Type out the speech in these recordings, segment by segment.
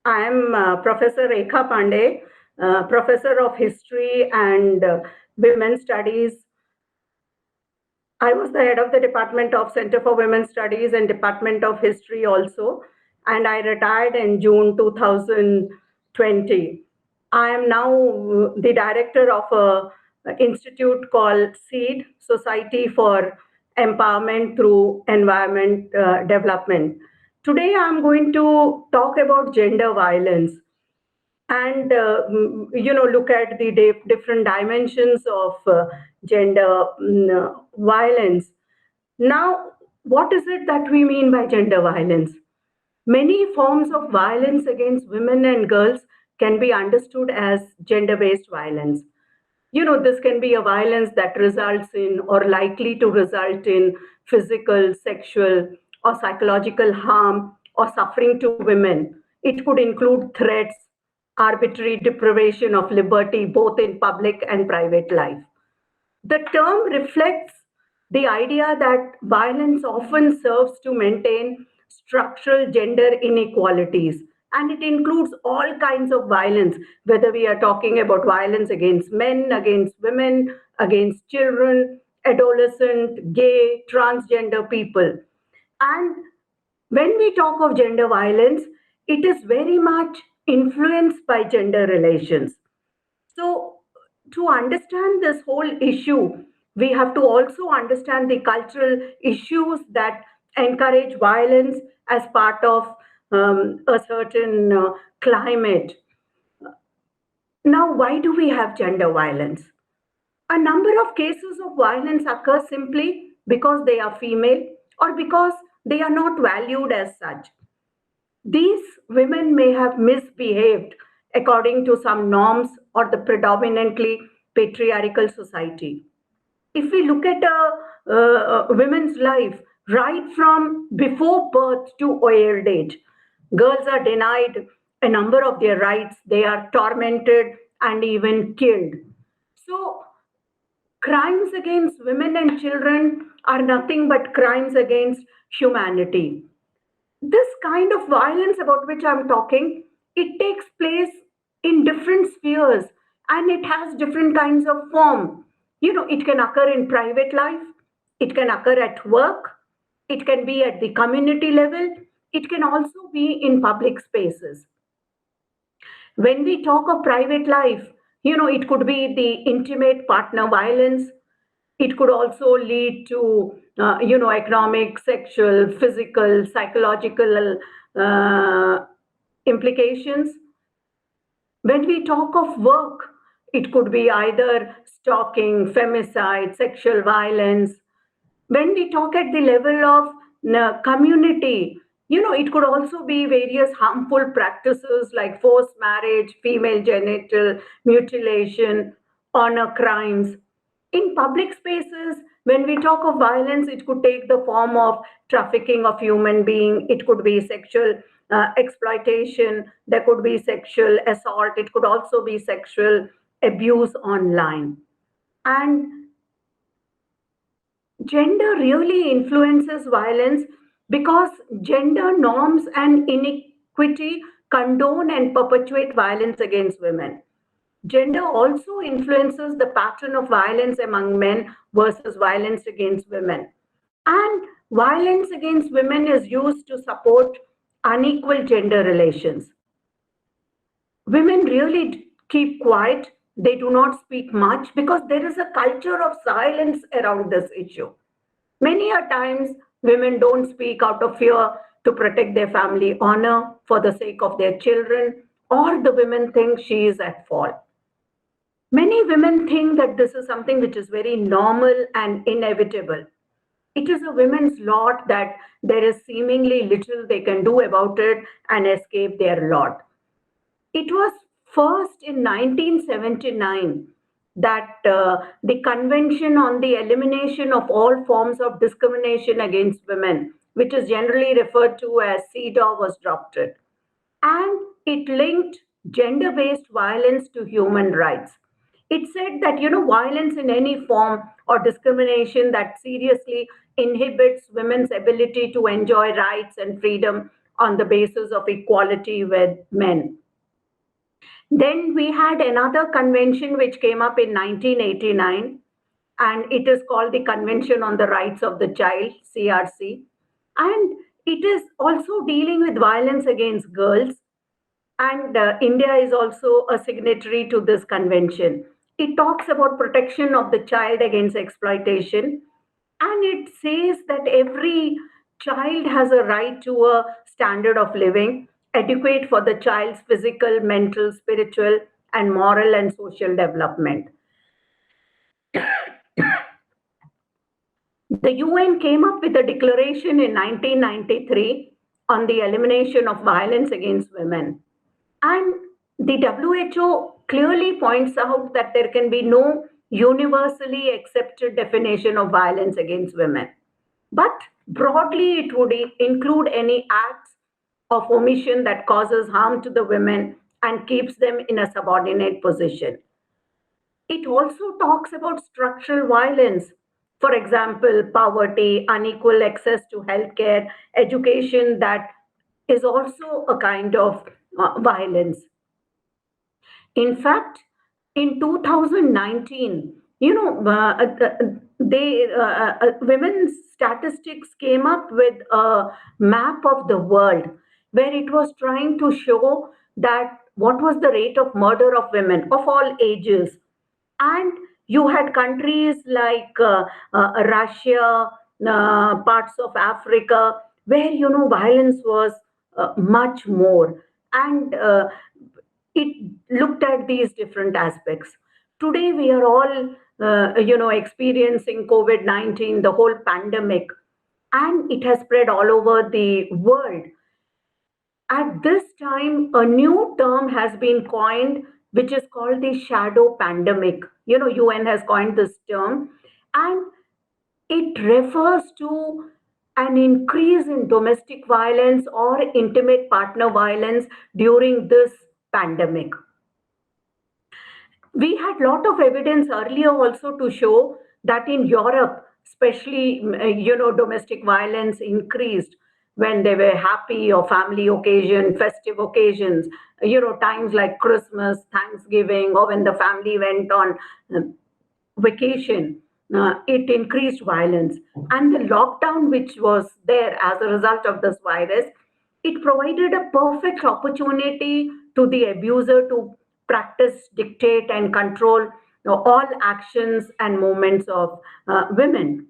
I am Professor Rekha Pandey, Professor of History and Women's Studies. I was the head of the Department of Center for Women's Studies and Department of History also, and I retired in June 2020. I am now the director of a institute called SEED, Society for Empowerment Through Environment Development. Today, I'm going to talk about gender violence and look at the different dimensions of gender violence. Now, what is it that we mean by gender violence? Many forms of violence against women and girls can be understood as gender based violence. This can be a violence that results in or likely to result in physical, sexual, or psychological harm or suffering to women. It could include threats, arbitrary deprivation of liberty, both in public and private life. The term reflects the idea that violence often serves to maintain structural gender inequalities. And it includes all kinds of violence, whether we are talking about violence against men, against women, against children, adolescent, gay, transgender people. And when we talk of gender violence, it is very much influenced by gender relations. So, to understand this whole issue, we have to also understand the cultural issues that encourage violence as part of a certain climate. Now, why do we have gender violence? A number of cases of violence occur simply because they are female or because they are not valued as such. These women may have misbehaved according to some norms or the predominantly patriarchal society. If we look at a women's life right from before birth to old age, girls are denied a number of their rights, they are tormented and even killed. So, crimes against women and children are nothing but crimes against humanity. This kind of violence about which I'm talking, it takes place in different spheres and it has different kinds of form. It can occur in private life, it can occur at work, it can be at the community level, it can also be in public spaces. When we talk of private life, it could be the intimate partner violence. It could also lead to, economic, sexual, physical, psychological implications. When we talk of work, it could be either stalking, femicide, sexual violence. When we talk at the level of community, it could also be various harmful practices like forced marriage, female genital mutilation, honor crimes. In public spaces, when we talk of violence, it could take the form of trafficking of human being, it could be sexual exploitation, there could be sexual assault, it could also be sexual abuse online. And gender really influences violence because gender norms and inequity condone and perpetuate violence against women. Gender also influences the pattern of violence among men versus violence against women. And violence against women is used to support unequal gender relations. Women really keep quiet, they do not speak much because there is a culture of silence around this issue. Many a times, women don't speak out of fear to protect their family honor for the sake of their children, or the women think she is at fault. Many women think that this is something which is very normal and inevitable. It is a women's lot that there is seemingly little they can do about it and escape their lot. It was first in 1979 that the Convention on the Elimination of All Forms of Discrimination Against Women, which is generally referred to as CEDAW, was adopted. And it linked gender based violence to human rights. It said that, violence in any form or discrimination that seriously inhibits women's ability to enjoy rights and freedom on the basis of equality with men. Then we had another convention which came up in 1989, and it is called the Convention on the Rights of the Child, CRC. And it is also dealing with violence against girls. And India is also a signatory to this convention. It talks about protection of the child against exploitation. And it says that every child has a right to a standard of living, adequate for the child's physical, mental, spiritual, and moral and social development. The UN came up with a declaration in 1993 on the elimination of violence against women. And the WHO clearly points out that there can be no universally accepted definition of violence against women. But broadly, it would include any acts of omission that causes harm to the women and keeps them in a subordinate position. It also talks about structural violence. For example, poverty, unequal access to healthcare, education, that is also a kind of violence. In fact, in 2019, women's statistics came up with a map of the world where it was trying to show that what was the rate of murder of women of all ages. And you had countries like Russia, parts of Africa, where violence was much more, and it looked at these different aspects. Today we are all experiencing COVID-19, the whole pandemic, and it has spread all over the world. At this time, a new term has been coined, which is called the shadow pandemic. UN has coined this term, and it refers to an increase in domestic violence or intimate partner violence during this pandemic. We had a lot of evidence earlier also to show that in Europe, especially, domestic violence increased when they were happy or family occasion, festive occasions, times like Christmas, Thanksgiving, or when the family went on vacation. It increased violence. And the lockdown, which was there as a result of this virus, it provided a perfect opportunity to the abuser to practice, dictate, and control all actions and movements of women.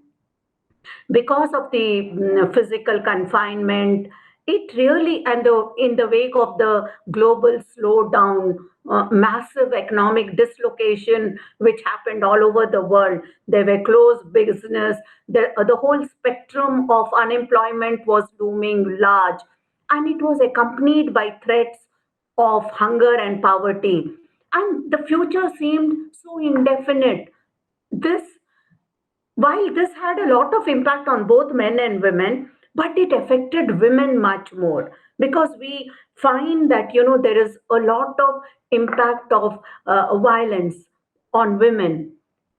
Because of the physical confinement, it really, and in the wake of the global slowdown, massive economic dislocation which happened all over the world, there were closed business, the whole spectrum of unemployment was looming large, and it was accompanied by threats of hunger and poverty, and the future seemed so indefinite. This While this had a lot of impact on both men and women, but it affected women much more, because we find that there is a lot of impact of violence on women.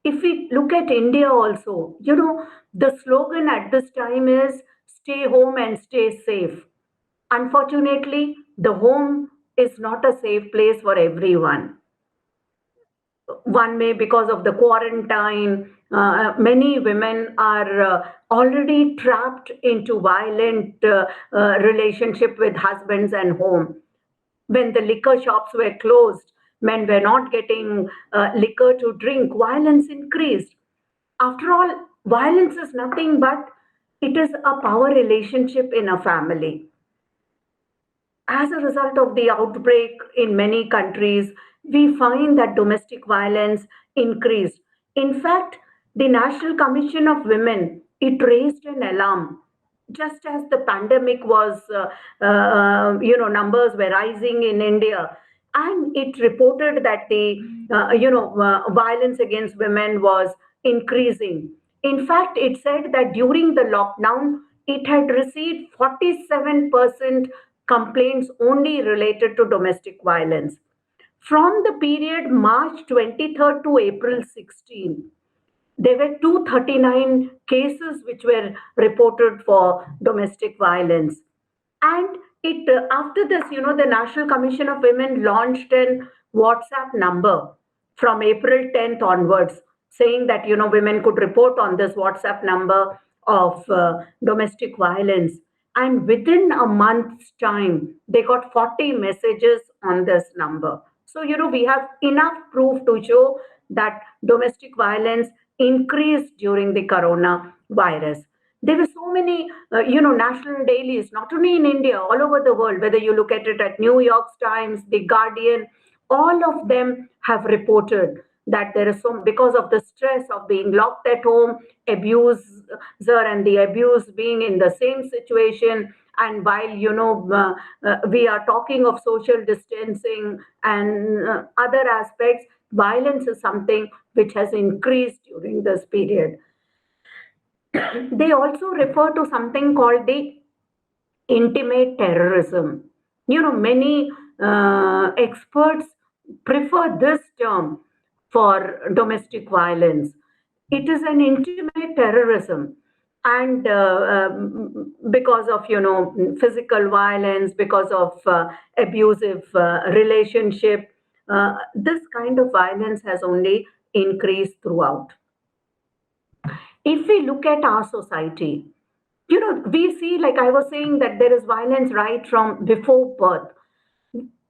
If we look at India also, the slogan at this time is stay home and stay safe. Unfortunately, the home is not a safe place for everyone. One may, because of the quarantine, many women are already trapped into violent relationship with husbands and home. When the liquor shops were closed, men were not getting liquor to drink, violence increased. After all, violence is nothing but it is a power relationship in a family. As a result of the outbreak in many countries, we find that domestic violence increased. In fact, the National Commission of Women, it raised an alarm. Just as the pandemic was, numbers were rising in India, and it reported that the, violence against women was increasing. In fact, it said that during the lockdown, it had received 47% complaints only related to domestic violence. From the period March 23rd to April 16, there were 239 cases which were reported for domestic violence. And it after this, the National Commission of Women launched an WhatsApp number from April 10th onwards, saying that women could report on this WhatsApp number of domestic violence. And within a month's time, they got 40 messages on this number. So we have enough proof to show that domestic violence increased during the coronavirus. There were so many, national dailies, not only in India, all over the world, whether you look at it at New York Times, The Guardian, all of them have reported that there is so, because of the stress of being locked at home, abuser and the abused being in the same situation. And while, we are talking of social distancing and other aspects, violence is something which has increased during this period. They also refer to something called the intimate terrorism. Many experts prefer this term for domestic violence. It is an intimate terrorism. And because of, physical violence, because of abusive relationship, this kind of violence has only increased throughout. If we look at our society, we see, like I was saying, that there is violence right from before birth.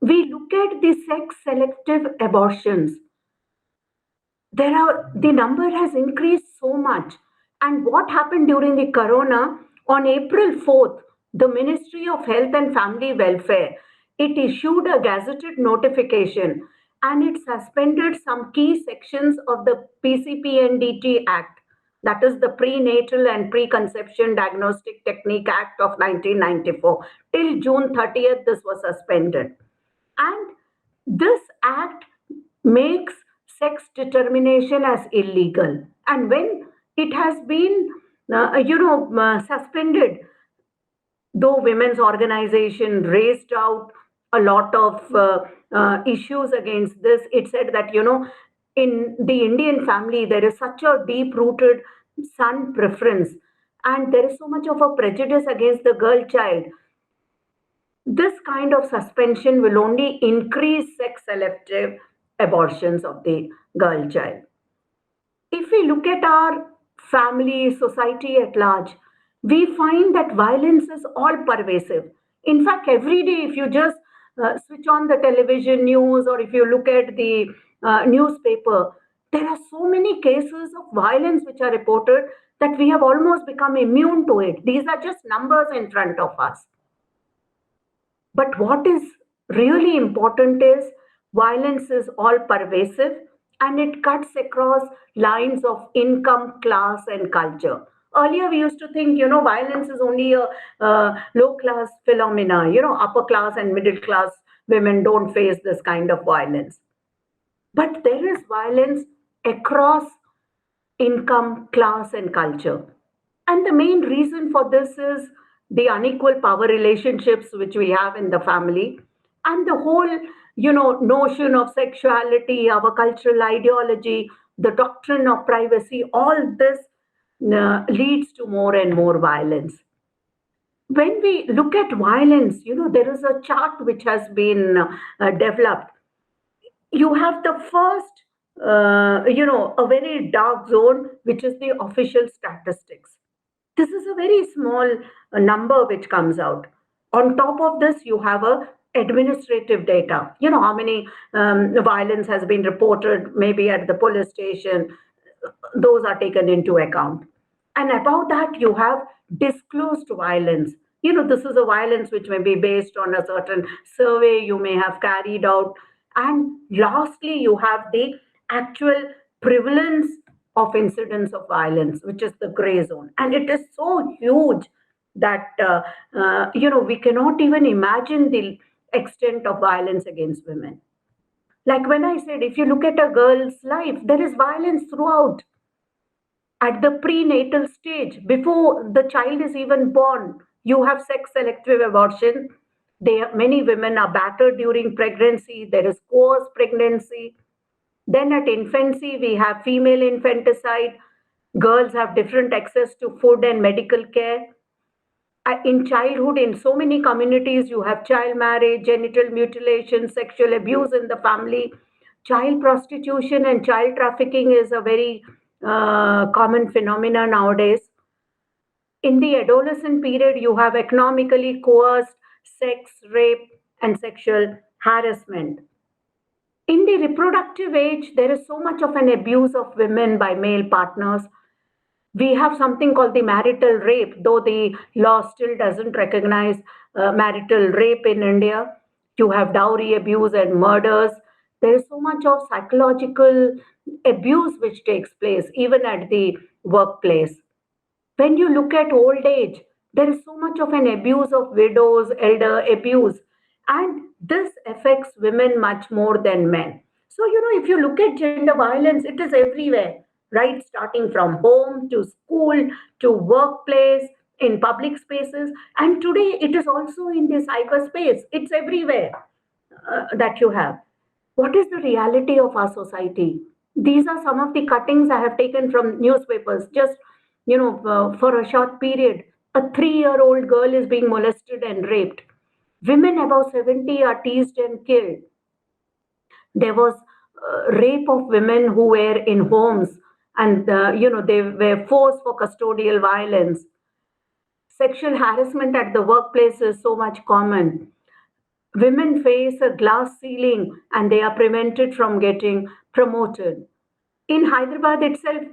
We look at the sex selective abortions. The number has increased so much. And what happened during the corona, on April 4th, the Ministry of Health and Family Welfare, it issued a gazetted notification and it suspended some key sections of the PCPNDT Act, that is the Prenatal and Preconception Diagnostic Technique Act of 1994. Till June 30th, this was suspended. And this act makes sex determination as illegal. And when it has been, suspended, though women's organization raised out a lot of issues against this, it said that, in the Indian family, there is such a deep rooted son preference, and there is so much of a prejudice against the girl child. This kind of suspension will only increase sex selective abortions of the girl child. If we look at our family, society at large, we find that violence is all pervasive. In fact, every day, if you just switch on the television news or if you look at the newspaper, there are so many cases of violence which are reported that we have almost become immune to it. These are just numbers in front of us. But what is really important is violence is all pervasive and it cuts across lines of income, class, and culture. Earlier, we used to think, violence is only a low class phenomena, upper class and middle class women don't face this kind of violence. But there is violence across income, class, and culture. And the main reason for this is the unequal power relationships which we have in the family and the whole, notion of sexuality, our cultural ideology, the doctrine of privacy, all this leads to more and more violence. When we look at violence, there is a chart which has been developed. You have the first, a very dark zone, which is the official statistics. This is a very small number which comes out. On top of this, you have a administrative data. How many violence has been reported, maybe at the police station. Those are taken into account. And about that, you have disclosed violence. This is a violence which may be based on a certain survey you may have carried out. And lastly, you have the actual prevalence of incidents of violence, which is the gray zone. And it is so huge that, we cannot even imagine the extent of violence against women. Like when I said, if you look at a girl's life, there is violence throughout. At the prenatal stage, before the child is even born, you have sex selective abortion. Many women are battered during pregnancy. There is coerced pregnancy. Then at infancy, we have female infanticide. Girls have different access to food and medical care. In childhood, in so many communities, you have child marriage, genital mutilation, sexual abuse in the family. Child prostitution and child trafficking is a very common phenomenon nowadays. In the adolescent period, you have economically coerced sex, rape, and sexual harassment. In the reproductive age, there is so much of an abuse of women by male partners. We have something called the marital rape, though the law still doesn't recognize marital rape in India. You have dowry abuse and murders. There is so much of psychological abuse which takes place even at the workplace. When you look at old age, there is so much of an abuse of widows, elder abuse, and this affects women much more than men. So, if you look at gender violence, it is everywhere, right? Starting from home to school to workplace, in public spaces, and today it is also in the cyberspace. It's everywhere that you have. What is the reality of our society? These are some of the cuttings I have taken from newspapers. Just, for a short period, a 3-year-old girl is being molested and raped. Women above 70 are teased and killed. There was rape of women who were in homes, and, they were forced for custodial violence. Sexual harassment at the workplace is so much common. Women face a glass ceiling and they are prevented from getting promoted. In Hyderabad itself,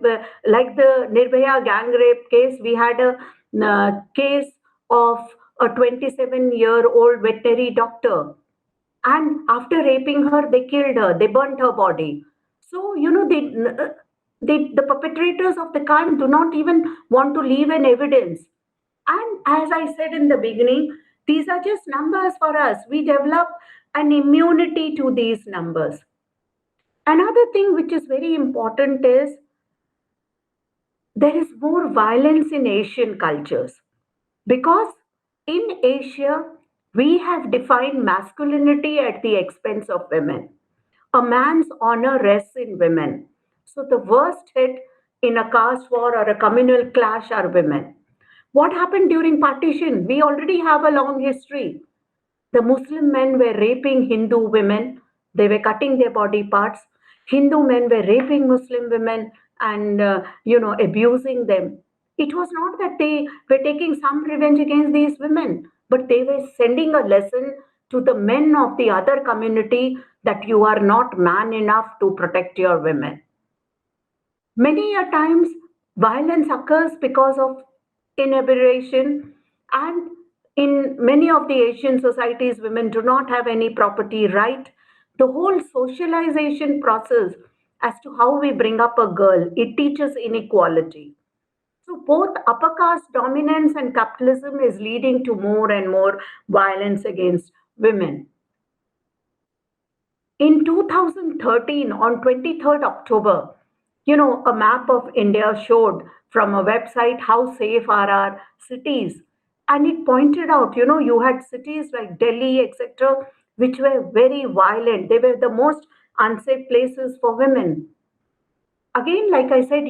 like the Nirbhaya gang rape case, we had a case of a 27-year-old veterinary doctor. And after raping her, they killed her, they burnt her body. So, the perpetrators of the crime do not even want to leave an evidence. And as I said in the beginning, these are just numbers for us. We develop an immunity to these numbers. Another thing which is very important is there is more violence in Asian cultures because in Asia, we have defined masculinity at the expense of women. A man's honor rests in women. So the worst hit in a caste war or a communal clash are women. What happened during partition? We already have a long history. The Muslim men were raping Hindu women, they were cutting their body parts. Hindu men were raping Muslim women and, abusing them. It was not that they were taking some revenge against these women, but they were sending a lesson to the men of the other community that you are not man enough to protect your women. Many a times, violence occurs because of inebriation, and in many of the Asian societies, women do not have any property right. The whole socialization process as to how we bring up a girl, it teaches inequality. So both upper caste dominance and capitalism is leading to more and more violence against women. In 2013, on 23rd October, a map of India showed from a website how safe are our cities. And it pointed out, you had cities like Delhi, etc., which were very violent. They were the most unsafe places for women. Again, like I said,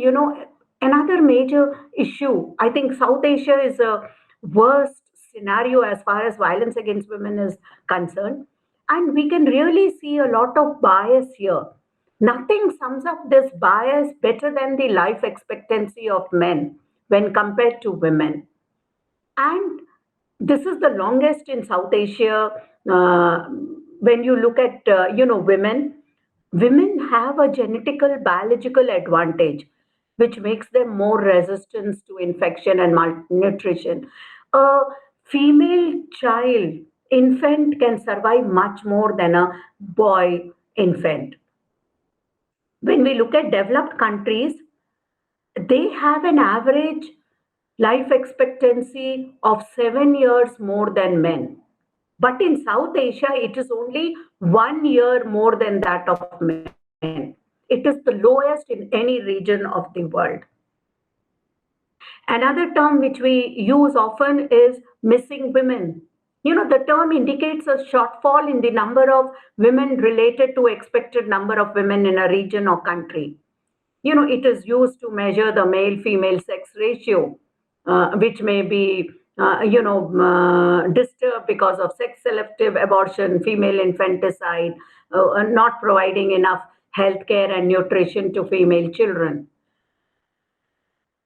another major issue, I think South Asia is a worst scenario as far as violence against women is concerned. And we can really see a lot of bias here. Nothing sums up this bias better than the life expectancy of men when compared to women. And this is the longest in South Asia. When you look at, women have a genetical biological advantage, which makes them more resistant to infection and malnutrition. A female child infant can survive much more than a boy infant. When we look at developed countries, they have an average life expectancy of 7 years more than men. But in South Asia, it is only 1 year more than that of men. It is the lowest in any region of the world. Another term which we use often is missing women. The term indicates a shortfall in the number of women related to expected number of women in a region or country. It is used to measure the male female sex ratio, which may be disturbed because of sex selective abortion, female infanticide, not providing enough health care and nutrition to female children.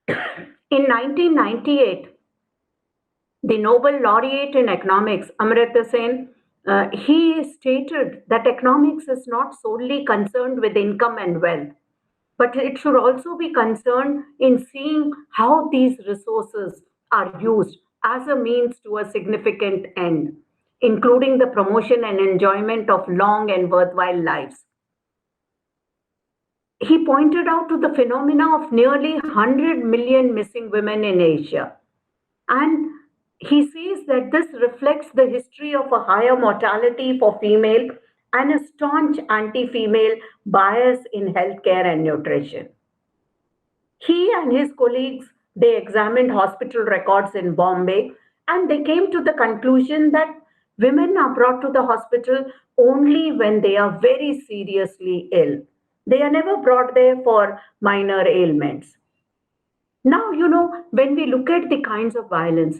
In 1998, the Nobel laureate in economics, Amartya Sen, he stated that economics is not solely concerned with income and wealth, but it should also be concerned in seeing how these resources are used as a means to a significant end, including the promotion and enjoyment of long and worthwhile lives. He pointed out to the phenomena of nearly 100 million missing women in Asia. And he says that this reflects the history of a higher mortality for female and a staunch anti-female bias in healthcare and nutrition. He and his colleagues, they examined hospital records in Bombay and they came to the conclusion that women are brought to the hospital only when they are very seriously ill. They are never brought there for minor ailments. Now, when we look at the kinds of violence,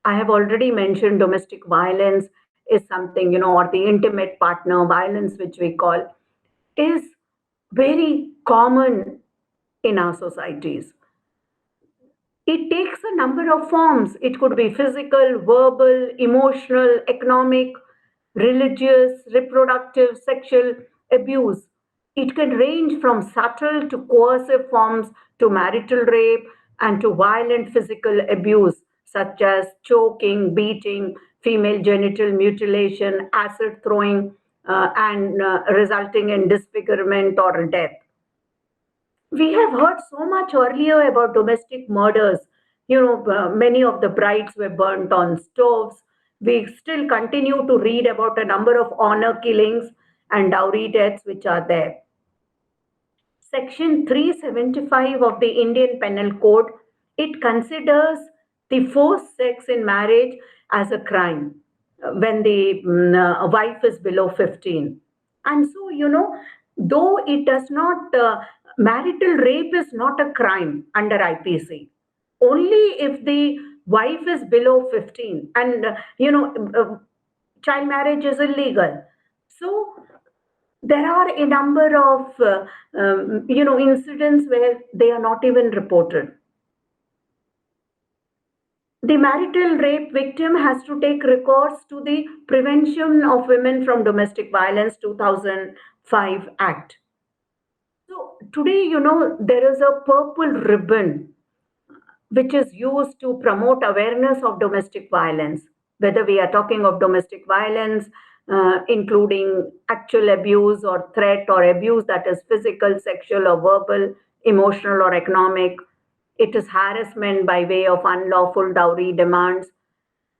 I have already mentioned domestic violence is something, or the intimate partner violence, which we call, is very common in our societies. It takes a number of forms. It could be physical, verbal, emotional, economic, religious, reproductive, sexual abuse. It can range from subtle to coercive forms to marital rape and to violent physical abuse, such as choking, beating, female genital mutilation, acid throwing, and resulting in disfigurement or death. We have heard so much earlier about domestic murders. Many of the brides were burnt on stoves. We still continue to read about a number of honor killings and dowry deaths which are there. Section 375 of the Indian Penal Code, it considers the forced sex in marriage as a crime when the wife is below 15. And so, though it does not, marital rape is not a crime under IPC. Only if the wife is below 15 and, child marriage is illegal. So, there are a number of incidents where they are not even reported. The marital rape victim has to take recourse to the Prevention of Women from Domestic Violence 2005 Act. So today, there is a purple ribbon which is used to promote awareness of domestic violence, whether we are talking of domestic violence, including actual abuse or threat or abuse that is physical, sexual, or verbal, emotional, or economic. It is harassment by way of unlawful dowry demands,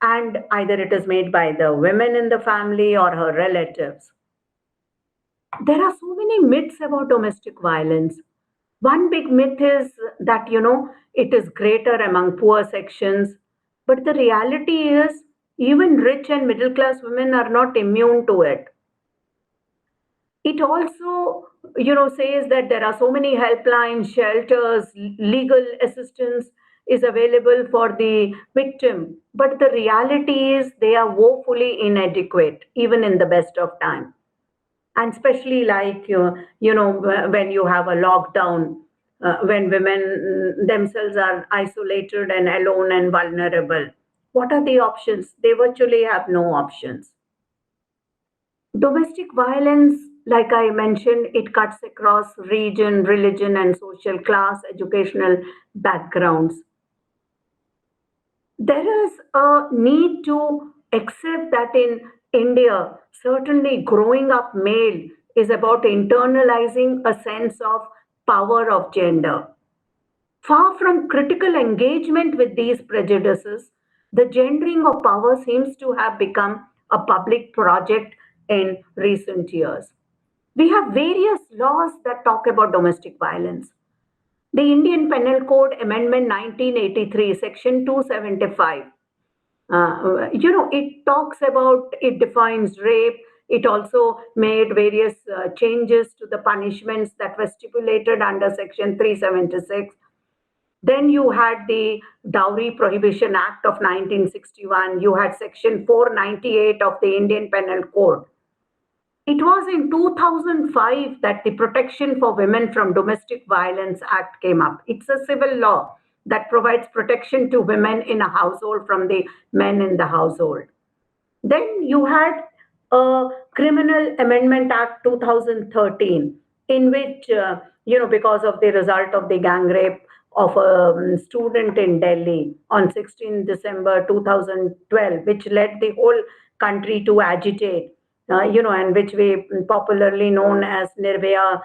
and either it is made by the women in the family or her relatives. There are so many myths about domestic violence. One big myth is that, it is greater among poor sections. But the reality is, even rich and middle class women are not immune to it. It also, says that there are so many helplines, shelters, legal assistance is available for the victim. But the reality is they are woefully inadequate, even in the best of time. And especially like, when you have a lockdown, when women themselves are isolated and alone and vulnerable. What are the options? They virtually have no options. Domestic violence, like I mentioned, it cuts across region, religion, and social class, educational backgrounds. There is a need to accept that in India, certainly growing up male is about internalizing a sense of power of gender. Far from critical engagement with these prejudices, the gendering of power seems to have become a public project in recent years. We have various laws that talk about domestic violence. The Indian Penal Code Amendment 1983, Section 275. It talks about, it defines rape. It also made various changes to the punishments that were stipulated under Section 376. Then you had the Dowry Prohibition Act of 1961. You had Section 498 of the Indian Penal Code. It was in 2005 that the Protection for Women from Domestic Violence Act came up. It's a civil law that provides protection to women in a household from the men in the household. Then you had a Criminal Amendment Act 2013, in which, because of the result of the gang rape of a student in Delhi on 16 December 2012, which led the whole country to agitate, and which we popularly known as Nirbhaya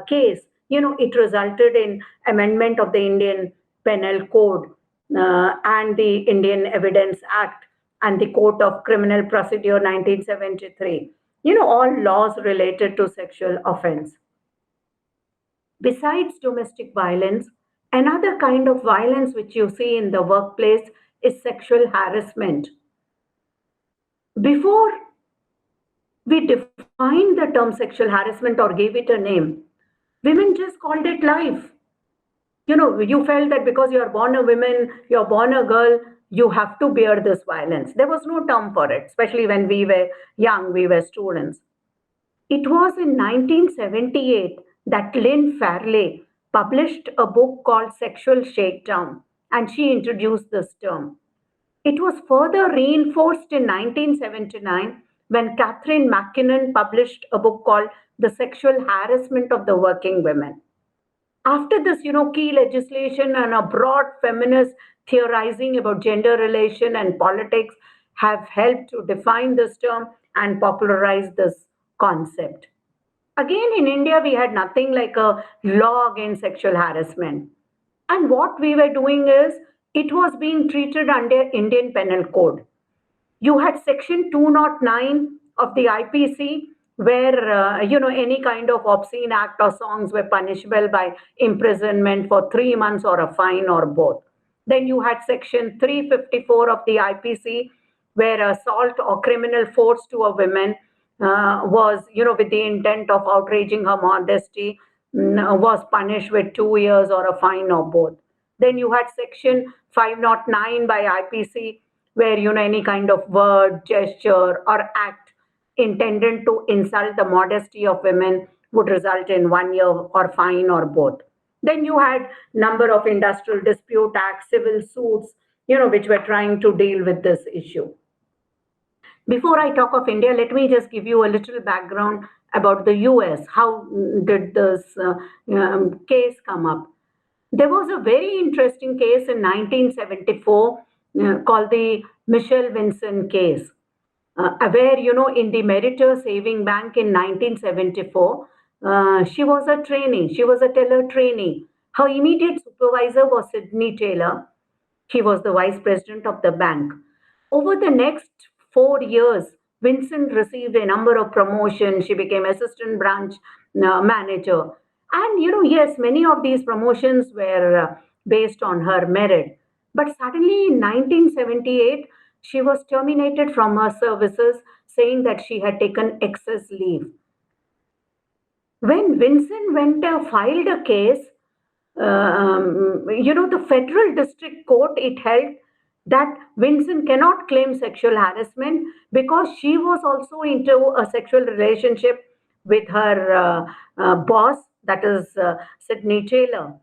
case, it resulted in amendment of the Indian Penal Code and the Indian Evidence Act and the Code of Criminal Procedure 1973, all laws related to sexual offense. Besides domestic violence, another kind of violence which you see in the workplace is sexual harassment. Before we defined the term sexual harassment or gave it a name, women just called it life. You felt that because you're born a woman, you're born a girl, you have to bear this violence. There was no term for it, especially when we were young, we were students. It was in 1978 that Lynn Farley published a book called Sexual Shakedown, and she introduced this term. It was further reinforced in 1979 when Catherine MacKinnon published a book called The Sexual Harassment of the Working Women. After this, key legislation and a broad feminist theorizing about gender relation and politics have helped to define this term and popularize this concept. Again, in India, we had nothing like a law against sexual harassment. And what we were doing is, it was being treated under Indian Penal Code. You had Section 209 of the IPC, where any kind of obscene act or songs were punishable by imprisonment for 3 months or a fine or both. Then you had Section 354 of the IPC, where assault or criminal force to a woman was, with the intent of outraging her modesty, was punished with 2 years or a fine or both. Then you had Section 509 by IPC, where any kind of word, gesture, or act intended to insult the modesty of women would result in 1 year or fine or both. Then you had number of industrial dispute acts, civil suits, which were trying to deal with this issue. Before I talk of India, let me just give you a little background about the US. How did this case come up? There was a very interesting case in 1974 called the Michelle Vinson case, where, in the Meritor Saving Bank in 1974, she was a trainee. She was a teller trainee. Her immediate supervisor was Sidney Taylor. He was the vice president of the bank. Over the next 4 years, Vincent received a number of promotions. She became assistant branch manager. And, yes, many of these promotions were based on her merit. But suddenly in 1978, she was terminated from her services, saying that she had taken excess leave. When Vincent went filed a case, the federal district court, it held that Vincent cannot claim sexual harassment because she was also into a sexual relationship with her boss, that is Sidney Taylor.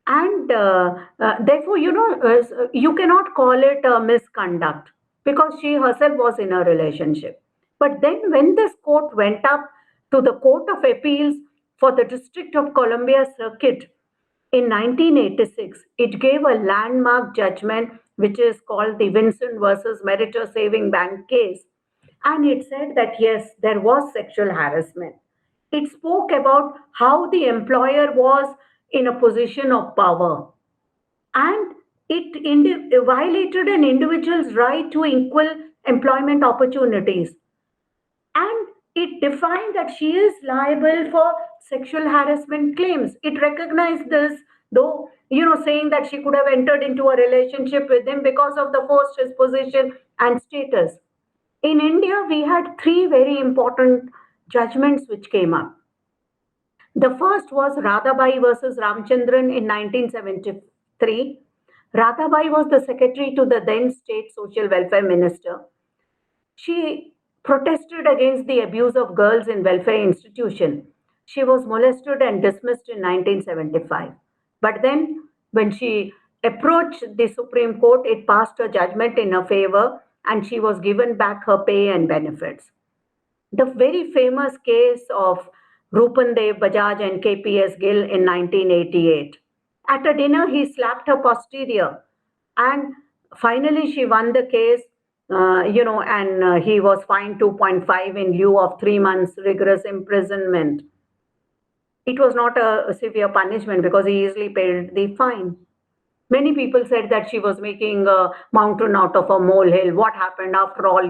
And therefore, you cannot call it a misconduct because she herself was in a relationship. But then when this court went up to the Court of Appeals for the District of Columbia Circuit in 1986, it gave a landmark judgment, which is called the Vincent versus Meritor Saving Bank case. And it said that, yes, there was sexual harassment. It spoke about how the employer was in a position of power. And it violated an individual's right to equal employment opportunities. And it defined that she is liable for sexual harassment claims. It recognized this, though, saying that she could have entered into a relationship with him because of the forced disposition and status. In India, we had 3 very important judgments which came up. The first was Radhabai versus Ramchandran in 1972. 3. Radhabai was the secretary to the then state social welfare minister. She protested against the abuse of girls in welfare institution. She was molested and dismissed in 1975. But then, when she approached the Supreme Court, it passed a judgment in her favor and she was given back her pay and benefits. The very famous case of Rupandev Bajaj and KPS Gill in 1988. At a dinner, he slapped her posterior, and finally she won the case, and he was fined 2.5 in lieu of 3 months rigorous imprisonment. It was not a severe punishment because he easily paid the fine. Many people said that she was making a mountain out of a molehill. What happened after all?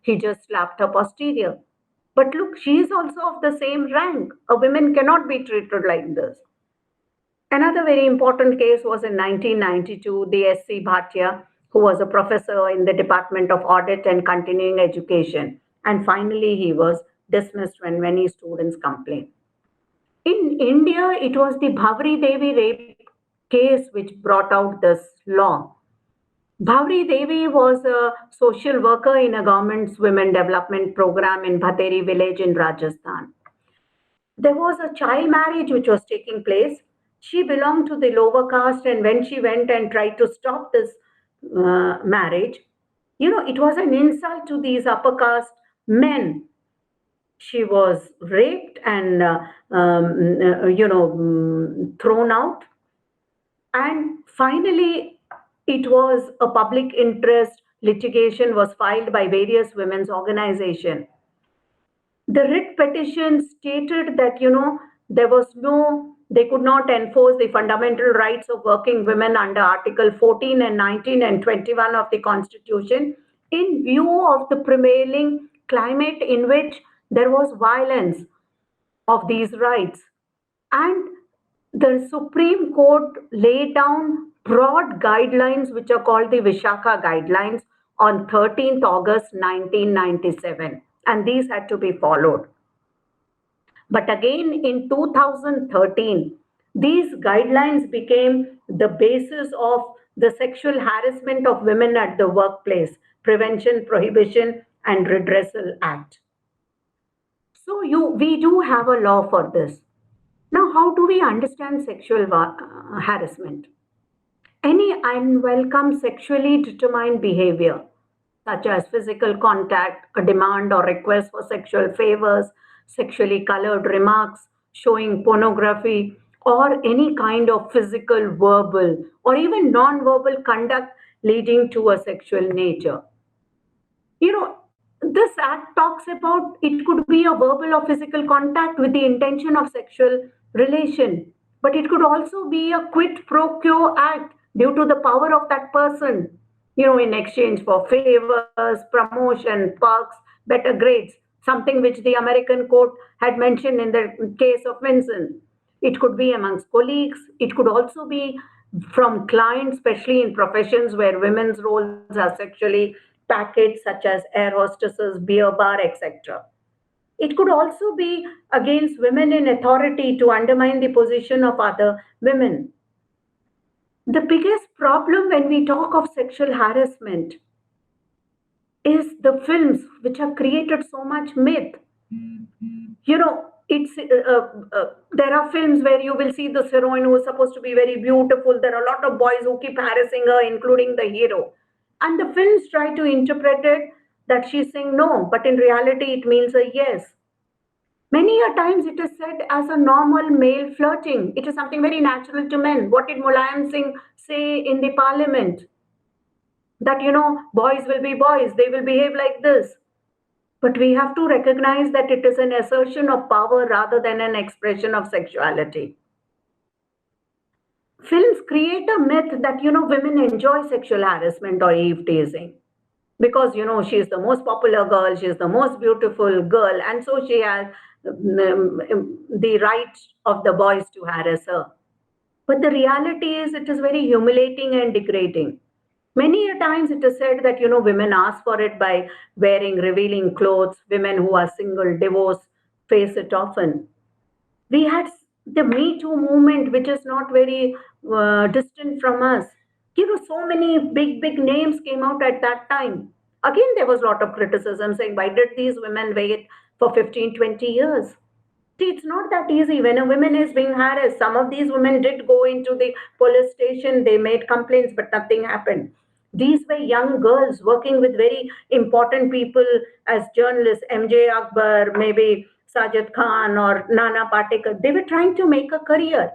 He just slapped her posterior. But look, she is also of the same rank. A woman cannot be treated like this. Another very important case was in 1992, the S.C. Bhatia, who was a professor in the Department of Audit and Continuing Education. And finally, he was dismissed when many students complained. In India, it was the Bhavri Devi rape case which brought out this law. Bhavri Devi was a social worker in a government's women development program in Bhateri village in Rajasthan. There was a child marriage which was taking place. She belonged to the lower caste, and when she went and tried to stop this marriage, it was an insult to these upper caste men. She was raped and thrown out. And finally, it was a public interest litigation was filed by various women's organizations. The writ petition stated that, they could not enforce the fundamental rights of working women under Article 14 and 19 and 21 of the Constitution in view of the prevailing climate in which there was violence of these rights. And the Supreme Court laid down broad guidelines, which are called the Vishaka Guidelines, on 13th August 1997. And these had to be followed. But again, in 2013, these guidelines became the basis of the Sexual Harassment of Women at the Workplace Prevention, Prohibition, and Redressal Act. So we do have a law for this. Now, how do we understand sexual harassment? Any unwelcome sexually determined behavior, such as physical contact, a demand or request for sexual favors, sexually colored remarks, showing pornography, or any kind of physical, verbal, or even non-verbal conduct leading to a sexual nature. This act talks about it could be a verbal or physical contact with the intention of sexual relation, but it could also be a quid pro quo act due to the power of that person, in exchange for favors, promotion, perks, better grades, something which the American court had mentioned in the case of Vincent. It could be amongst colleagues. It could also be from clients, especially in professions where women's roles are sexually packaged, such as air hostesses, beer bar, etc. It could also be against women in authority to undermine the position of other women. The biggest problem when we talk of sexual harassment is the films which have created so much myth. There are films where you will see this heroine who is supposed to be very beautiful. There are a lot of boys who keep harassing her, including the hero. And the films try to interpret it that she's saying no, but in reality it means a yes. Many a times it is said as a normal male flirting. It is something very natural to men. What did Mulayam Singh say in the parliament? That, boys will be boys, they will behave like this. But we have to recognize that it is an assertion of power rather than an expression of sexuality. Films create a myth that, women enjoy sexual harassment or eve teasing because, she is the most popular girl, she is the most beautiful girl, and so she has the right of the boys to harass her. But the reality is it is very humiliating and degrading. Many a times it is said that, women ask for it by wearing revealing clothes. Women who are single, divorced, face it often. We had The Me Too movement, which is not very distant from us. So many big names came out at that time. Again, there was a lot of criticism saying, why did these women wait for 15, 20 years? See, it's not that easy. When a woman is being harassed, some of these women did go into the police station, they made complaints, but nothing happened. These were young girls working with very important people as journalists, MJ Akbar, maybe Sajid Khan or Nana Patekar. They were trying to make a career.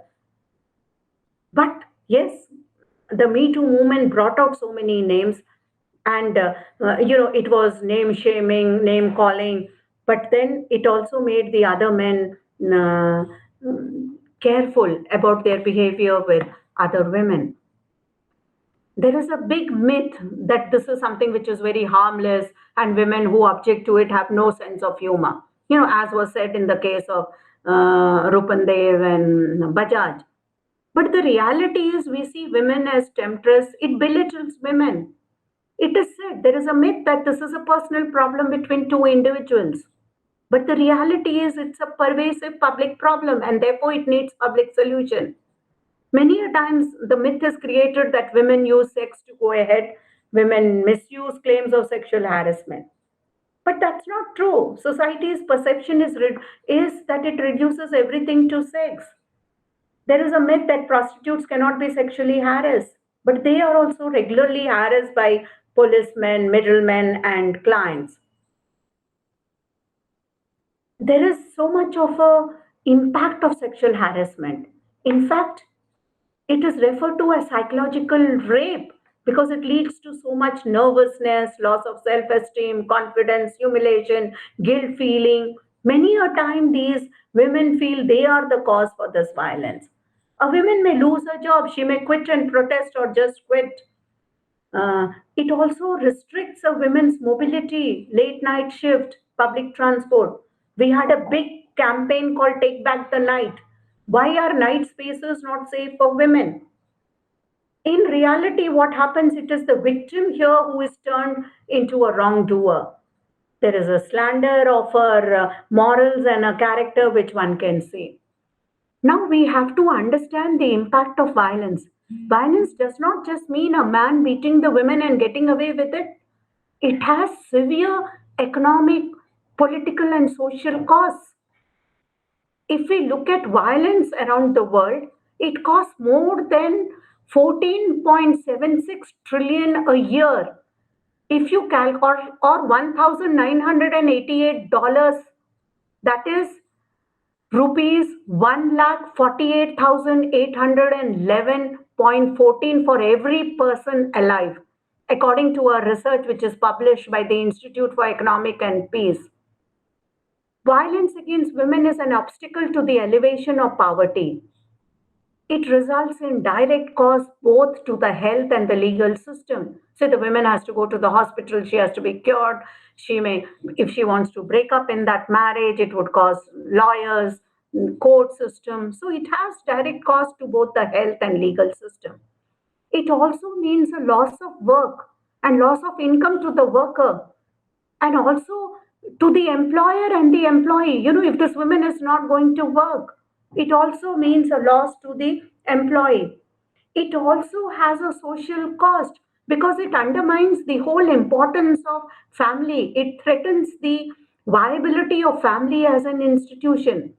But yes, the Me Too movement brought out so many names, and it was name shaming, name calling, but then it also made the other men uh, careful about their behavior with other women. There is a big myth that this is something which is very harmless, and women who object to it have no sense of humor. As was said in the case of Rupandev and Bajaj. But the reality is, we see women as temptress. It belittles women. It is said there is a myth that this is a personal problem between two individuals. But the reality is, it's a pervasive public problem, and therefore it needs public solution. Many a times the myth is created that women use sex to go ahead, women misuse claims of sexual harassment. But that's not true. Society's perception is that it reduces everything to sex. There is a myth that prostitutes cannot be sexually harassed, but they are also regularly harassed by policemen, middlemen, and clients. There is so much of a impact of sexual harassment. In fact, it is referred to as psychological rape because it leads to so much nervousness, loss of self-esteem, confidence, humiliation, guilt feeling. Many a time these women feel they are the cause for this violence. A woman may lose her job, she may quit and protest or just quit. It also restricts a women's mobility, late night shift, public transport. We had a big campaign called Take Back the Night. Why are night spaces not safe for women? In reality, what happens, it is the victim here who is turned into a wrongdoer. There is a slander of her morals and a character which one can see. Now we have to understand the impact of violence. Violence does not just mean a man beating the women and getting away with it. It has severe economic, political, and social costs. If we look at violence around the world, it costs more than 14.76 trillion a year. If you calculate, or $1,988, that is rupees 1,48,811.14 for every person alive, according to a research which is published by the Institute for Economic and Peace. Violence against women is an obstacle to the elevation of poverty. It results in direct costs both to the health and the legal system. So the woman has to go to the hospital, she has to be cured. She may, if she wants to break up in that marriage, it would cost lawyers, court system. So it has direct cost to both the health and legal system. It also means a loss of work and loss of income to the worker, and also to the employer and the employee. If this woman is not going to work, it also means a loss to the employee. It also has a social cost because it undermines the whole importance of family. It threatens the viability of family as an institution.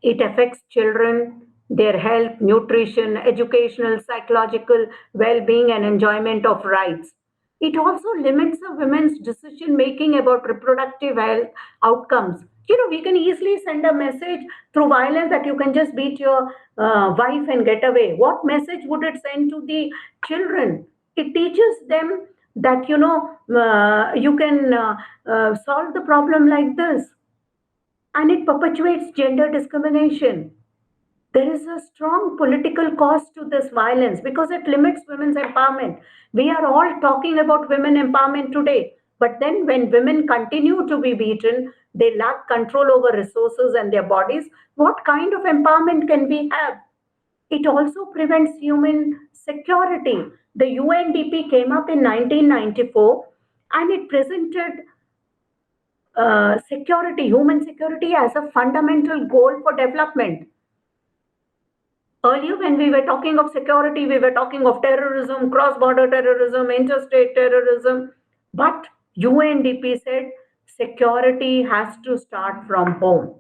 It affects children, their health, nutrition, educational, psychological well being, and enjoyment of rights. It also limits a woman's decision making about reproductive health outcomes. We can easily send a message through violence that you can just beat your wife and get away. What message would it send to the children? It teaches them that, you can solve the problem like this, and it perpetuates gender discrimination. There is a strong political cost to this violence because it limits women's empowerment. We are all talking about women empowerment today, but then when women continue to be beaten, they lack control over resources and their bodies. What kind of empowerment can we have? It also prevents human security. The UNDP came up in 1994, and it presented security, human security, as a fundamental goal for development. Earlier, when we were talking of security, we were talking of terrorism, cross border terrorism, interstate terrorism. But UNDP said security has to start from home.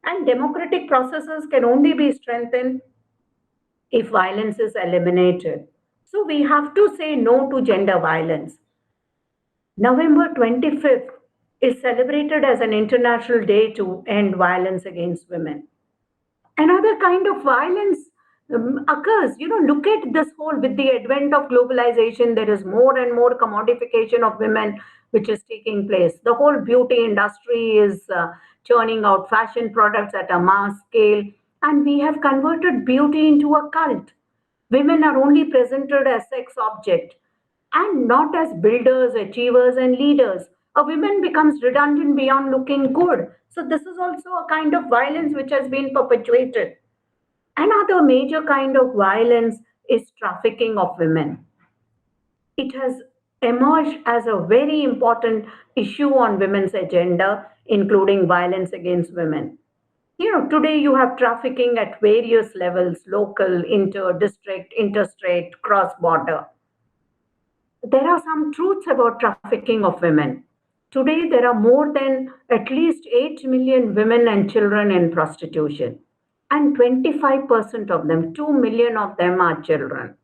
And democratic processes can only be strengthened if violence is eliminated. So we have to say no to gender violence. November 25th is celebrated as an international day to end violence against women. Another kind of violence occurs. Look at this whole, with the advent of globalization, there is more and more commodification of women which is taking place. The whole beauty industry is churning out fashion products at a mass scale, and we have converted beauty into a cult. Women are only presented as sex object and not as builders, achievers, and leaders. A woman becomes redundant beyond looking good. So, this is also a kind of violence which has been perpetuated. Another major kind of violence is trafficking of women. It has emerged as a very important issue on women's agenda, including violence against women. Today you have trafficking at various levels: local, inter, district, interstate, cross border. There are some truths about trafficking of women. Today, there are more than at least 8 million women and children in prostitution, and 25% of them, 2 million of them, are children.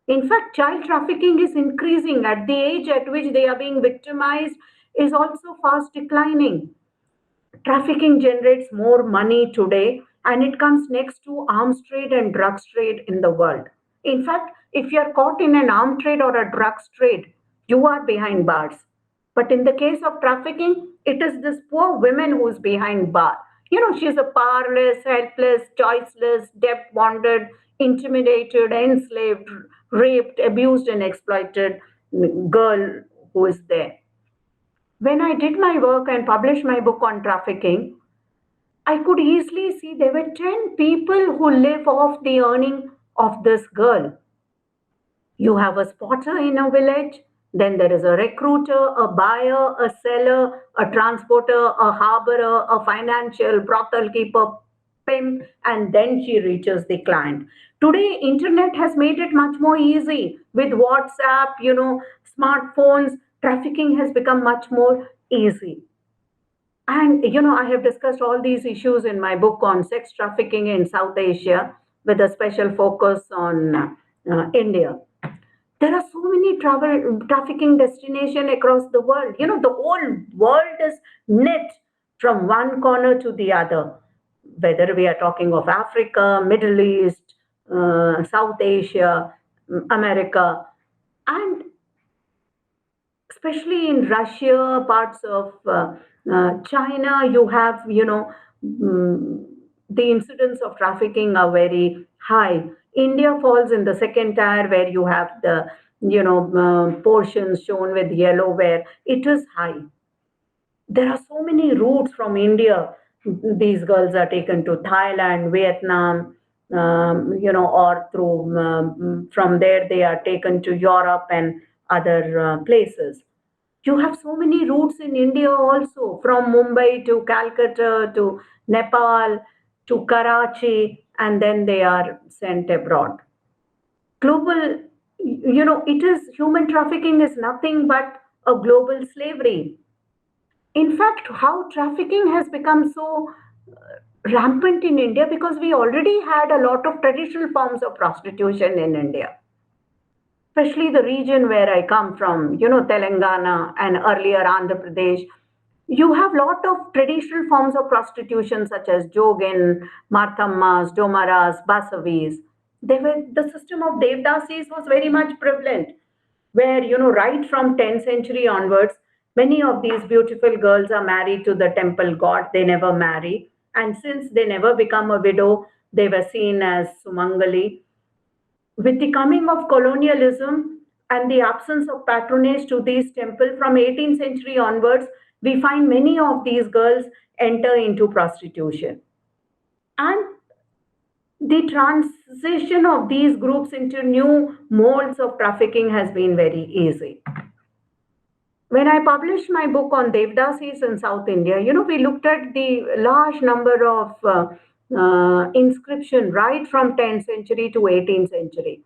In fact, child trafficking is increasing. At the age at which they are being victimized is also fast declining. Trafficking generates more money today, and it comes next to arms trade and drugs trade in the world. In fact, if you're caught in an arms trade or a drugs trade, you are behind bars. But in the case of trafficking, it is this poor woman who's behind bar. She's a powerless, helpless, choiceless, debt bonded, intimidated, enslaved, raped, abused, and exploited girl who is there. When I did my work and published my book on trafficking, I could easily see there were 10 people who live off the earning of this girl. You have a spotter in a village, then there is a recruiter, a buyer, a seller, a transporter, a harborer, a financial, brothel keeper, pimp, and then she reaches the client. Today, internet has made it much more easy. With WhatsApp, smartphones, trafficking has become much more easy. And I have discussed all these issues in my book on sex trafficking in South Asia, with a special focus on India. There are so many travel trafficking destinations across the world. The whole world is knit from one corner to the other, whether we are talking of Africa, Middle East, South Asia, America, and especially in Russia, parts of China, you have, the incidents of trafficking are very high. India falls in the second tier, where you have the, portions shown with yellow, where it is high. There are so many routes from India. These girls are taken to Thailand, Vietnam, or through, from there they are taken to Europe and other places. You have so many routes in India also, from Mumbai to Calcutta to Nepal to Karachi, and then they are sent abroad. Global, it is, human trafficking is nothing but a global slavery. In fact, how trafficking has become so rampant in India, because we already had a lot of traditional forms of prostitution in India, especially the region where I come from, Telangana and earlier Andhra Pradesh. You have lot of traditional forms of prostitution such as Jogin, Marthammas, Domaras, Basavis. The system of Devdasis was very much prevalent, where, right from 10th century onwards, many of these beautiful girls are married to the temple god. They never marry. And since they never become a widow, they were seen as Sumangali. With the coming of colonialism and the absence of patronage to these temples from 18th century onwards, we find many of these girls enter into prostitution. And the transition of these groups into new molds of trafficking has been very easy. When I published my book on Devdasis in South India, we looked at the large number of inscription right from 10th century to 18th century.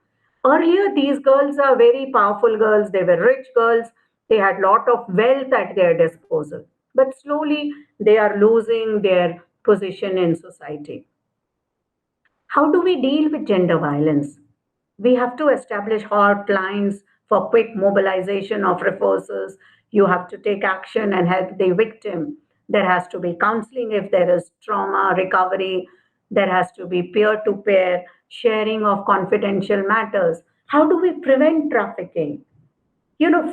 Earlier, these girls are very powerful girls. They were rich girls. They had lot of wealth at their disposal. But slowly, they are losing their position in society. How do we deal with gender violence? We have to establish hotlines for quick mobilization of resources. You have to take action and help the victim. There has to be counseling if there is trauma, recovery. There has to be peer to peer sharing of confidential matters. How do we prevent trafficking?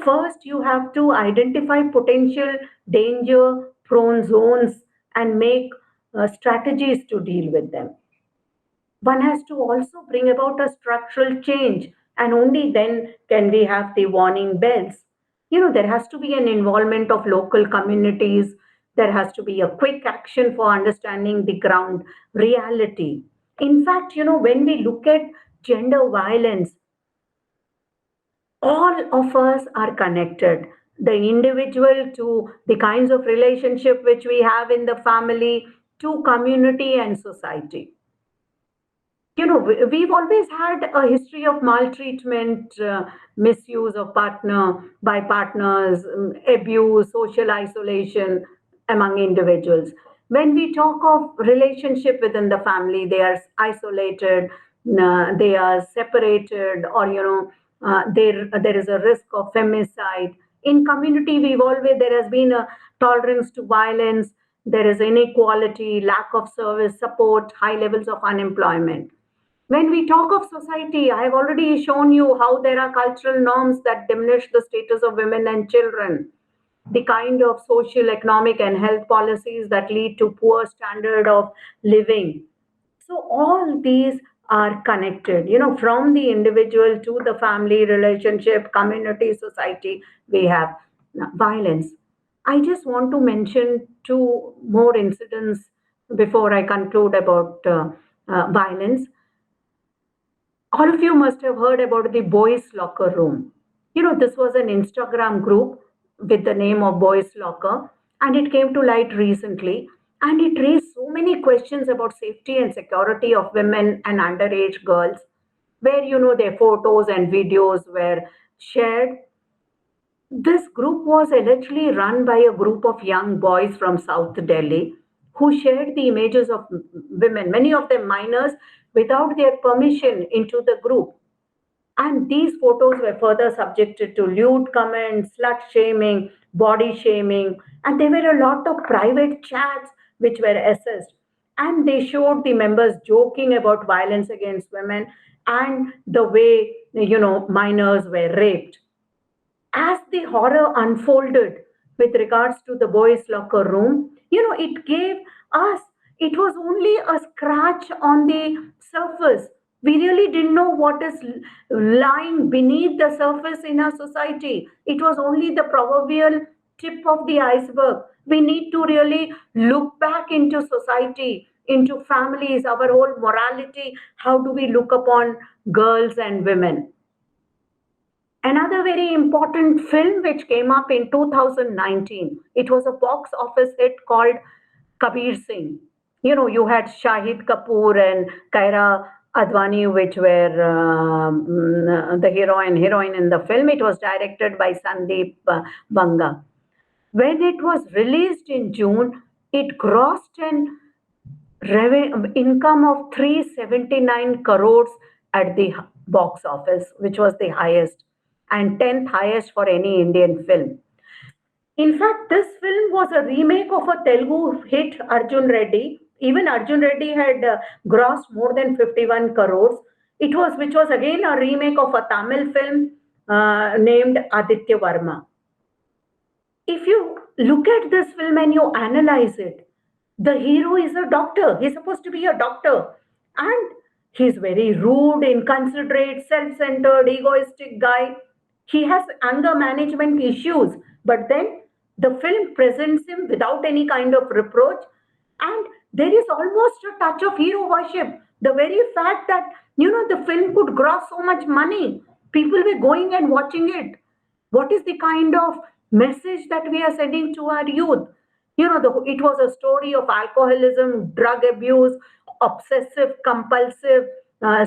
First you have to identify potential danger prone zones and make strategies to deal with them. One has to also bring about a structural change, and only then can we have the warning bells. There has to be an involvement of local communities. There has to be a quick action for understanding the ground reality. In fact, when we look at gender violence, all of us are connected, the individual to the kinds of relationship which we have in the family, to community and society. We've always had a history of maltreatment, misuse of partner by partners, abuse, social isolation among individuals. When we talk of relationship within the family, they are isolated, they are separated, or there is a risk of femicide. In community, there has been a tolerance to violence. There is inequality, lack of service support, high levels of unemployment. When we talk of society, I have already shown you how there are cultural norms that diminish the status of women and children, the kind of social, economic, and health policies that lead to poor standard of living. So all these are connected, from the individual to the family, relationship, community, society, we have violence. I just want to mention two more incidents before I conclude about violence. All of you must have heard about the boys locker room. This was an Instagram group with the name of boys locker, and it came to light recently, and it raised so many questions about safety and security of women and underage girls, where their photos and videos were shared. This group was allegedly run by a group of young boys from South Delhi who shared the images of women, many of them minors, without their permission into the group. And these photos were further subjected to lewd comments, slut shaming, body shaming, and there were a lot of private chats which were assessed. And they showed the members joking about violence against women and the way, minors were raped. As the horror unfolded with regards to the boys' locker room, it was only a scratch on the surface. We really didn't know what is lying beneath the surface in our society. It was only the proverbial tip of the iceberg. We need to really look back into society, into families, our whole morality. How do we look upon girls and women? Another very important film which came up in 2019, it was a box office hit called Kabir Singh. You had Shahid Kapoor and Kaira Advani, which were the heroine in the film. It was directed by Sandeep Banga. When it was released in June, it grossed an income of 379 crores at the box office, which was the highest and 10th highest for any Indian film. In fact, this film was a remake of a Telugu hit, Arjun Reddy. Even Arjun Reddy had grossed more than 51 crores. Which was again a remake of a Tamil film named Aditya Varma. If you look at this film and you analyze it, the hero is a doctor. He's supposed to be a doctor. And he's very rude, inconsiderate, self-centered, egoistic guy. He has anger management issues. But then the film presents him without any kind of reproach. And there is almost a touch of hero worship. The very fact that, the film could gross so much money. People were going and watching it. What is the kind of message that we are sending to our youth? It was a story of alcoholism, drug abuse, obsessive compulsive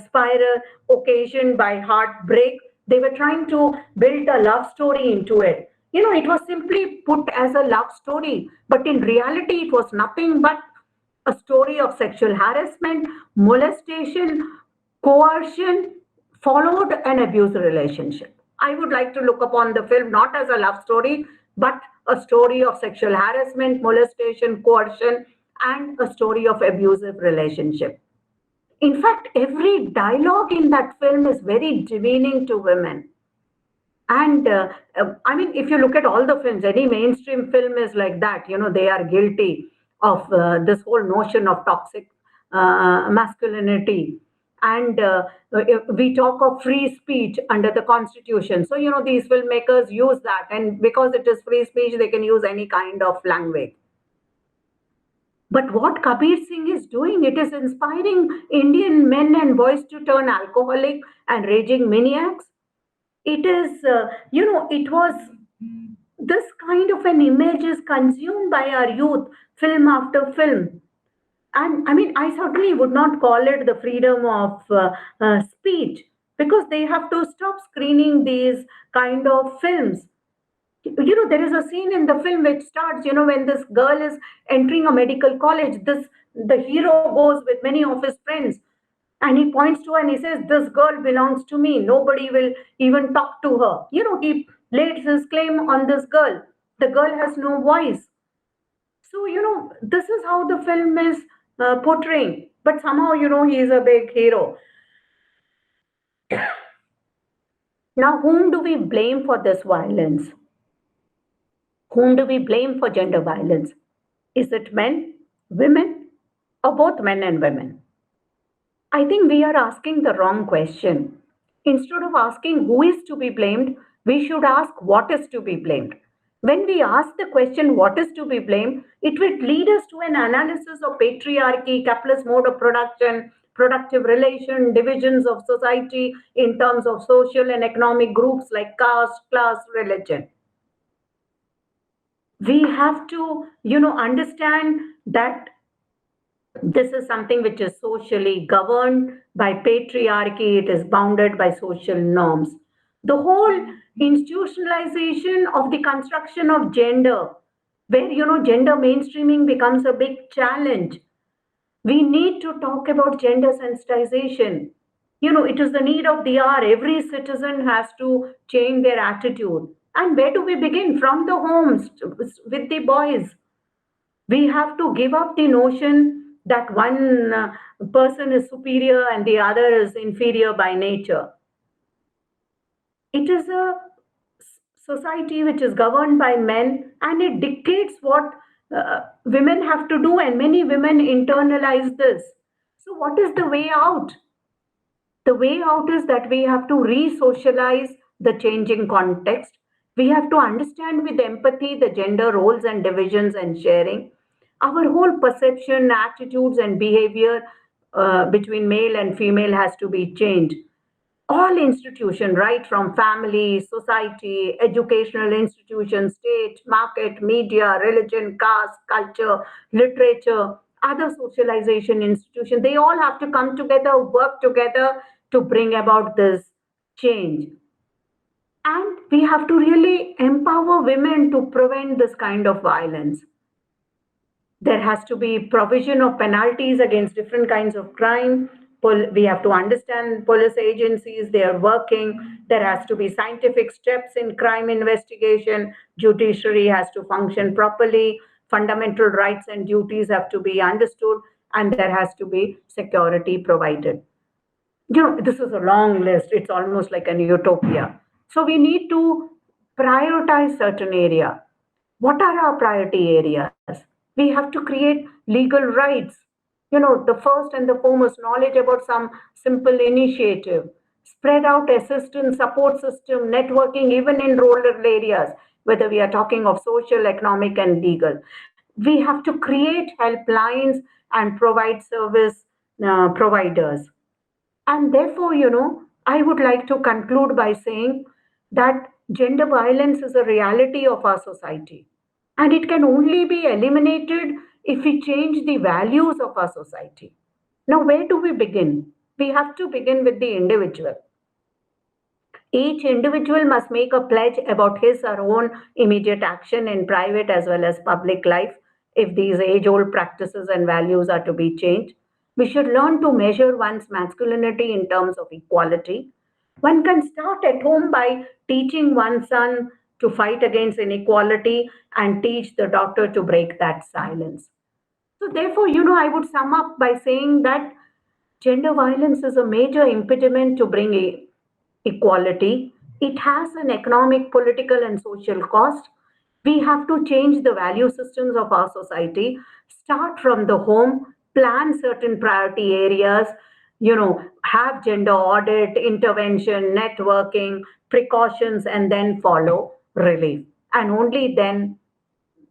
spiral occasioned by heartbreak. They were trying to build a love story into it. It was simply put as a love story, but in reality it was nothing but a story of sexual harassment, molestation, coercion, followed an abusive relationship. I would like to look upon the film not as a love story, but a story of sexual harassment, molestation, coercion, and a story of abusive relationship. In fact, every dialogue in that film is very demeaning to women. And I mean, if you look at all the films, any mainstream film is like that. They are guilty of this whole notion of toxic masculinity. And we talk of free speech under the constitution. So, these filmmakers use that. And because it is free speech, they can use any kind of language. But what Kabir Singh is doing, it is inspiring Indian men and boys to turn alcoholic and raging maniacs. It is, it was this kind of an image is consumed by our youth, film after film. And I mean, I certainly would not call it the freedom of speech, because they have to stop screening these kind of films. There is a scene in the film which starts, when this girl is entering a medical college. The hero goes with many of his friends, and he points to her and he says, "This girl belongs to me. Nobody will even talk to her." He laid his claim on this girl. The girl has no voice. So, this is how the film is portraying. But somehow, he is a big hero. Now, whom do we blame for this violence? Whom do we blame for gender violence? Is it men, women, or both men and women? I think we are asking the wrong question. Instead of asking who is to be blamed, we should ask what is to be blamed. When we ask the question what is to be blamed, it will lead us to an analysis of patriarchy, capitalist mode of production, productive relation, divisions of society in terms of social and economic groups like caste, class, religion. We have to, understand that this is something which is socially governed by patriarchy. It is bounded by social norms. The whole institutionalization of the construction of gender, where gender mainstreaming becomes a big challenge. We need to talk about gender sensitization. It is the need of the hour. Every citizen has to change their attitude. And where do we begin? From the homes, with the boys. We have to give up the notion that one person is superior and the other is inferior by nature. It is a society which is governed by men, and it dictates what women have to do, and many women internalize this. So, what is the way out? The way out is that we have to re socialize the changing context. We have to understand with empathy the gender roles and divisions and sharing. Our whole perception, attitudes, and behavior between male and female has to be changed. All institutions, right from family, society, educational institutions, state, market, media, religion, caste, culture, literature, other socialization institutions, they all have to come together, work together to bring about this change. And we have to really empower women to prevent this kind of violence. There has to be provision of penalties against different kinds of crime. We have to understand police agencies, they are working. There has to be scientific steps in crime investigation. Judiciary has to function properly. Fundamental rights and duties have to be understood, and there has to be security provided. This is a long list. It's almost like an utopia. So we need to prioritize certain area. What are our priority areas? We have to create legal rights. The first and the foremost, knowledge about some simple initiative, spread out assistance, support system, networking, even in rural areas, whether we are talking of social, economic, and legal. We have to create helplines and provide service providers. And therefore, I would like to conclude by saying that gender violence is a reality of our society. And it can only be eliminated if we change the values of our society. Now, where do we begin? We have to begin with the individual. Each individual must make a pledge about his or her own immediate action in private as well as public life if these age old practices and values are to be changed. We should learn to measure one's masculinity in terms of equality. One can start at home by teaching one's son to fight against inequality and teach the doctor to break that silence. So, therefore, I would sum up by saying that gender violence is a major impediment to bring equality. It has an economic, political, and social cost. We have to change the value systems of our society, start from the home, plan certain priority areas, have gender audit, intervention, networking, precautions, and then follow relief. And only then,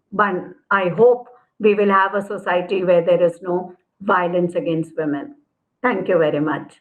one, I hope we will have a society where there is no violence against women. Thank you very much.